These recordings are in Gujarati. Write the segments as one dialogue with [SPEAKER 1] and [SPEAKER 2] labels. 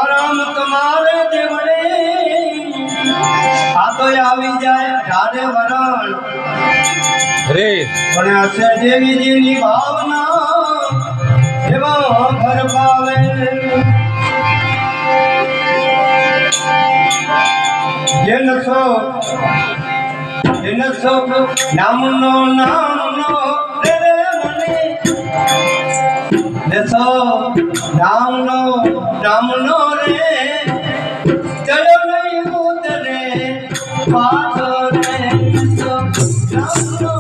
[SPEAKER 1] રામ તમારે દેવડે આ તો આવી જાય ઢારે વરણ
[SPEAKER 2] રે
[SPEAKER 1] પણ હશે દેવીજીની ભાવના એવા ઘર પાવે નામનો રે મને નામનો રે ચલો નહીં ઉતરે પાછો રે નામનો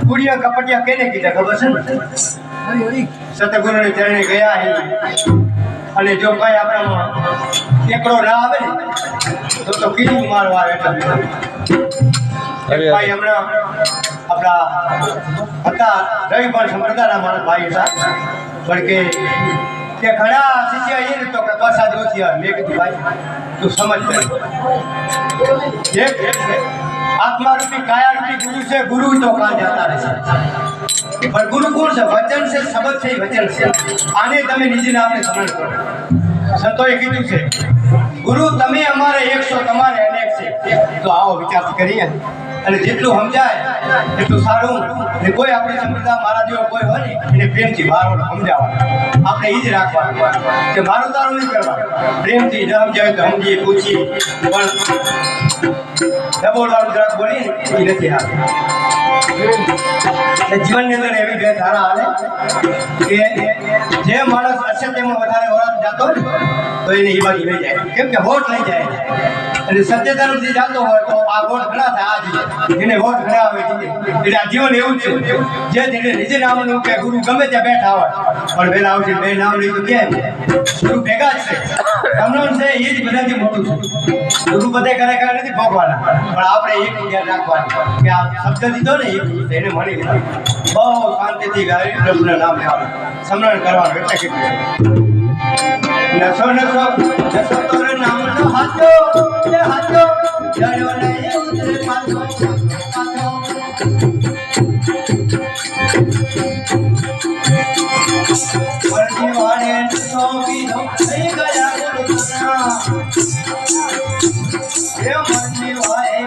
[SPEAKER 1] गुड़िया कपटिया केने कीधा खबर छे सतगुरु ने चरणे गया है अने जो काई आपणामां एकड़ो ना आवे तो कीधुं मारवा बेठा भाई हमणा आपड़ा हता रविवार संप्रदायना मारा भाई था पण के घणा शिष्य ये तो के प्रसाद ओછી આવે મેં કીધું ભાઈ તું સમજ ले एक आत्मा रूपी काया रूपी गुरु से गुरु तो कहा जाता रहे पर गुरु कौन से वचन से शब्द से वचन से आने तमे निज नाम ने समझ करो संतोए कीधुं छे गुरु तमे अमारे 100 तमारे अनेक छे तो आओ विचार करिए અને જેટલું સમજાય એટલું સારું ને કોઈ આપણે સંપ્રદાય મારા જેવો કોઈ હોય ને એને પ્રેમથી બારોને સમજાવવાનું આપણે ઈ જ રાખવાનું કે મારું તારું નહીં કરવાનું પ્રેમથી ન સમજાય તો સમજીએ પૂછીએ પણ દબોળવાનું જરાક બોલીએ ને એ નથી હાલતું જીવનની અંદર એવી બે ધારા હાલે કે જે માણસ અસત્યમાં વધારે વળત જતો હોય તો એને એ બાજુ લઈ જાય કેમ કે વોટ લઈ જાય અને સત્ય તરફથી જતો હોય તો આ વોટ ઘણા થાય આ જેને વોટ ઘણા આવે એટલે આ જીવન એવું છે જે જેને નિજ નામનું કે ગુરુ ગમે ત્યાં બેઠા હોય પણ વેલા આવશે બે નામ નહીં તો કેમ ગુરુ ભેગા જ છે સમરણ છે એ જ બધાથી મોટું છે. ગુરુ બધે કરે નથી ભોગવાના, પણ આપણે એક ધ્યાન રાખવાનું કે આ શબ્દ દીધો ને એ ગુરુ છે એને મળી લીધો. બહુ શાંતિથી ગાય પ્રભુના નામ લેવાનું, સમરણ કરવાનું. એટલે કેટલું નસો નસો નસો તોર નામનો હાથો એ હાથો જડો નહીં ઉતરે પાછો પાછો. વર્ધી વાળે તો કીધો થઈ ગયા ગુરુના એ વર્ધી વાળે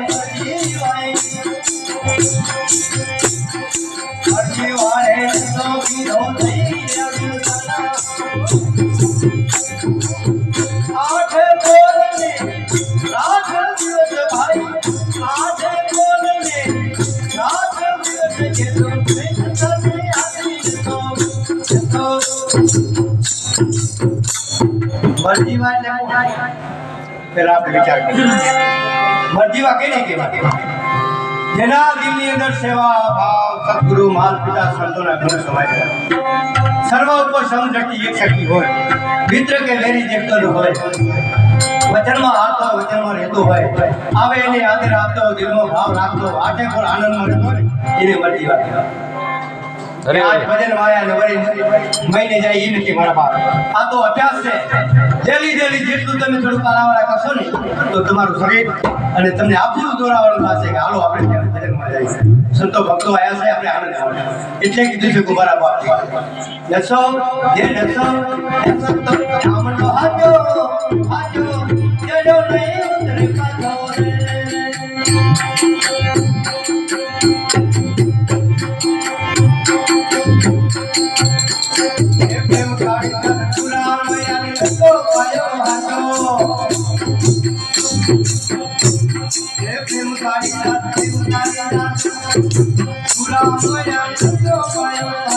[SPEAKER 1] વર્ધી વાળે તો કીધો થઈ ગયા ગુરુના. આઠ બોલને રાત દિવસ ભાઈ, આઠ બોલને રાત દિવસ જેતો પ્રેમ આખી તો મરજીવા એટલે પેલા આપણે વિચાર કરીએ. મરજીવા કેને કહેવાય? જેના દિલની અંદર સેવા ભાવ સદગુરુ માલ પિતા સંતોના ગુણ સમાયેલા, સર્વ ઉપર સમદ્રષ્ટિ એક શક્તિ હોય, મિત્ર કે વેરી જેટલું હોય, વચનમાં આવતો વચનમાં રહેતો હોય, આવે એને આદર આપતો, દિલમાં ભાવ રાખતો, આઠે પણ આનંદમાં રહેતો હોય, એને મરજીવા કહેવાય.
[SPEAKER 2] અરે
[SPEAKER 1] આજ ભજન વાયા ને વળી મહિને જાય એ નથી મારા બાપ. આ તો અભ્યાસ છે. ડેલી જેટલું તમે થોડું પારાવાળા કરશો ને તો તમારું શરીર અને તમને આપણું દોરાવાનું થશે કે હાલો આપણે ત્યાં ભજનમાં જાય છે. સંતો ભક્તો આવ્યા છે, આપણે આનંદ આવે એટલે કીધું છે કુમારા બાપ નસો જે નસો તો આમનો હાજો હાજો જેડો નહીં ઉતરે પાછો રે. પ્રેમ કાઢી પુરા મયાની લતો પાયો હાજો, પ્રેમ કાઢી પુરા મયાની લતો પાયો